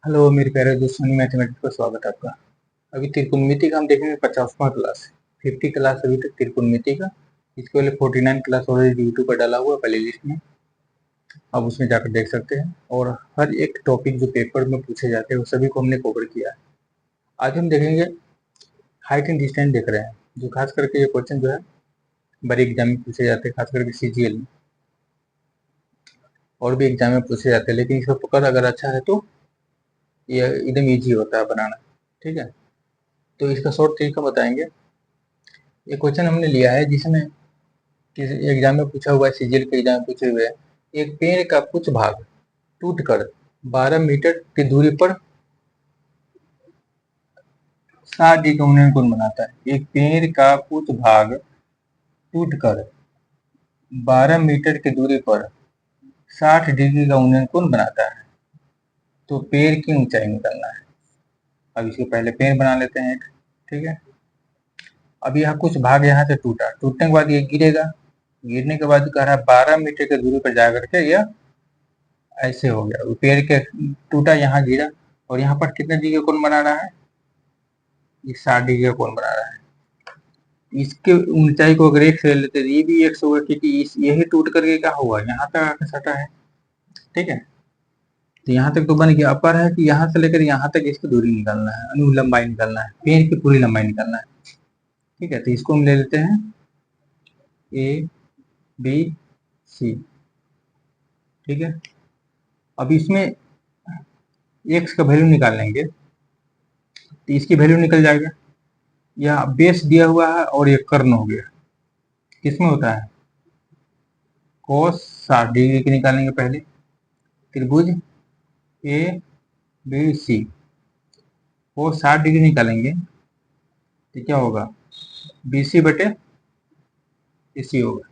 Hello मेरे प्यारे दोस्तों, मैथमेटिक्स पर स्वागत है आपका। अभी त्रिकोणमिति का हम देखेंगे 50वां क्लास। 50 क्लास अभी तक त्रिकोणमिति का। इसके पहले 49 क्लास ऑलरेडी यूट्यूब पर डाला हुआ है प्ले लिस्ट में, आप उसमें जाकर देख सकते हैं। और हर एक टॉपिक जो पेपर में पूछे जाते हैं वो सभी को हमने कवर किया है। आज हम देखेंगे हाइट एंड डिस्टेंस देख रहे हैं, जो खास करके ये क्वेश्चन जो है बड़े एग्जाम में पूछे जाते हैं, खास करके CGL में। और भी एग्जाम में पूछे जाते हैं, लेकिन इसका पकड़ अगर अच्छा है तो ये एकदम ईजी होता है बनाना। ठीक है, तो इसका शॉर्ट तरीका बताएंगे। ये क्वेश्चन हमने लिया है जिसमें किसी एग्जाम में पूछा हुआ है, CGL के एग्जाम में पूछे हुए हैं। एक पेड़ का कुछ भाग टूटकर 12 मीटर की दूरी पर 60 डिग्री का उन्नयन कोण बनाता है। एक पेड़ का कुछ भाग टूटकर 12 मीटर की दूरी पर 60 डिग्री का उन्नयन कोण बनाता है, तो पेड़ की ऊंचाई निकालना है। अब इसके पहले पेड़ बना लेते हैं एक। ठीक है, अब यह कुछ भाग यहाँ से टूटा, टूटने के बाद ये गिरेगा। गिरने के बाद कह रहा है 12 मीटर की दूरी पर जाकर के यह ऐसे हो गया। पेड़ के टूटा, यहाँ गिरा, और यहाँ पर कितने डिग्री का कोण बना रहा है? ये 60 डिग्री का कोण बना रहा है। इसके ऊंचाई को अगर एक से ले लेते तो ये भी 100 होगा, क्योंकि यही टूट करके क्या हुआ, यहाँ तक आकर सटा है। ठीक है, तो यहाँ तक तो बन गया। अपर है कि यहाँ से लेकर यहाँ तक इसकी दूरी निकालना है, अनुलंबाई निकालना है, पेड़ की पूरी लंबाई निकालना है। ठीक है, तो इसको हम ले लेते हैं ABC। ठीक है, अब इसमें x का वैल्यू निकाल लेंगे तो इसकी वैल्यू निकल जाएगा। यह बेस दिया हुआ है और ये कर्ण हो गया। किसमें होता है? cos 60 डिग्री की निकालेंगे पहले। त्रिभुज ABC cos 60 डिग्री निकालेंगे तो क्या होगा? BC बटे AC होगा।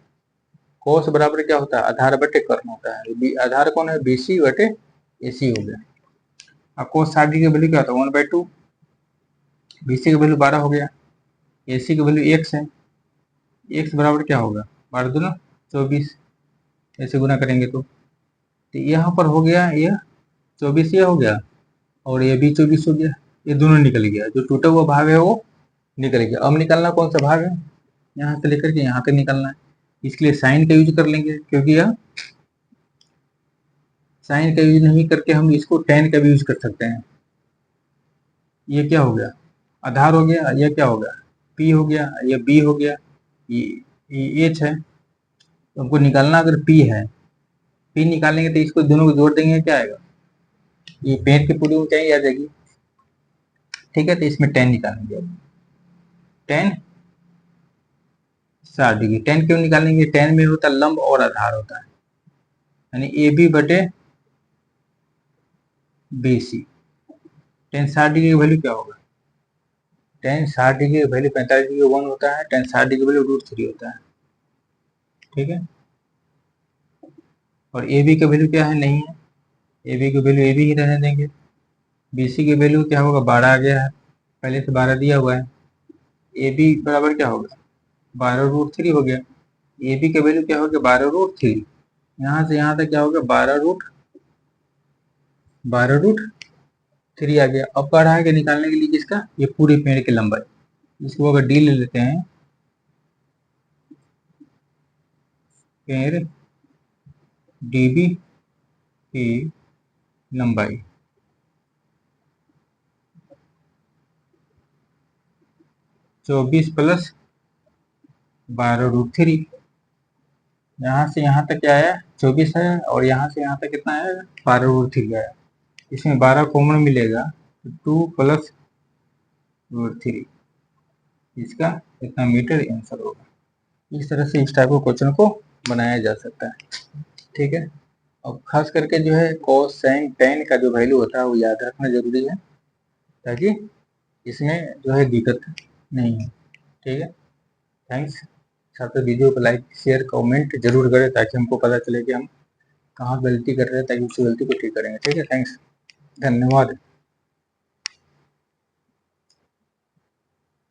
cos बराबर क्या होता है? आधार बटे कर्ण होता है। आधार कौन है? BC बटे AC हो गया। अब cos 60 डिग्री की वैल्यू क्या होता है? 1/2। BC की वैल्यू 12 हो गया, AC की वैल्यू x है। x बराबर क्या होगा? 12 दूना 24, ऐसे गुना करेंगे तो यहाँ पर हो गया, यह 24 ये हो गया, और ये भी 24 हो गया। ये दोनों निकल गया, जो टूटा हुआ भाग है वो निकल गया। अब निकालना कौन सा भाग है? यहाँ से लेकर के यहाँ तक निकालना है। इसके लिए साइन का यूज कर लेंगे, क्योंकि यह साइन का यूज नहीं करके हम इसको tan का भी यूज कर सकते हैं। ये क्या हो गया? आधार हो गया। ये क्या हो गया? P हो गया। ये B हो गया। ये H है। तो हमको निकालना अगर P है, P निकालेंगे तो इसको दोनों को जोड़ देंगे, क्या आएगा? ये पेड़ की पूरी ऊंचाई आ जाएगी। ठीक है, तो इसमें tan निकालेंगे। tan 60 degree. tan क्यों निकालेंगे? tan में होता लंब और आधार होता है, यानी AB बटे BC। tan 60 डिग्री की वैल्यू क्या होगा? tan 60 डिग्री की वैल्यू 45 डिग्री 1 होता है। tan 60 डिग्री की वैल्यू √3 होता है। ठीक है, और AB की वैल्यू क्या है? नहीं है। AB की वैल्यू AB ही रहने देंगे। BC की वैल्यू क्या होगा? 12 आ गया है, पहले से 12 दिया हुआ है। AB बराबर क्या होगा? 12√3 हो गया। AB की वैल्यू क्या होगा? 12√3। यहाँ से यहाँ तक क्या होगा? 12√3 आ गया। अब कह रहा है कि निकालने के लिए किसका? ये पूरे पेड़ की लंबाई। इसको अगर D ले लेते हैं, पेड़ DB की लंबाई 24 प्लस 12√3। यहाँ से यहाँ तक क्या आया? 24 है, और यहाँ से यहाँ तक कितना आया? 12√3 आया। इसमें 12 कॉमन मिलेगा तो 2 प्लस √3, इसका इतना मीटर आंसर होगा। इस तरह से इस टाइप के क्वेश्चन को बनाया जा सकता है। ठीक है, और खास करके जो है cos sin tan का जो वैल्यू होता है वो याद रखना जरूरी है, ताकि इसमें जो है दिक्कत नहीं है। ठीक है, थैंक्स। छात्र वीडियो को लाइक शेयर कमेंट जरूर करें, ताकि हमको पता चले कि हम कहाँ गलती कर रहे हैं, ताकि उस गलती को ठीक करेंगे। ठीक है, थैंक्स, धन्यवाद।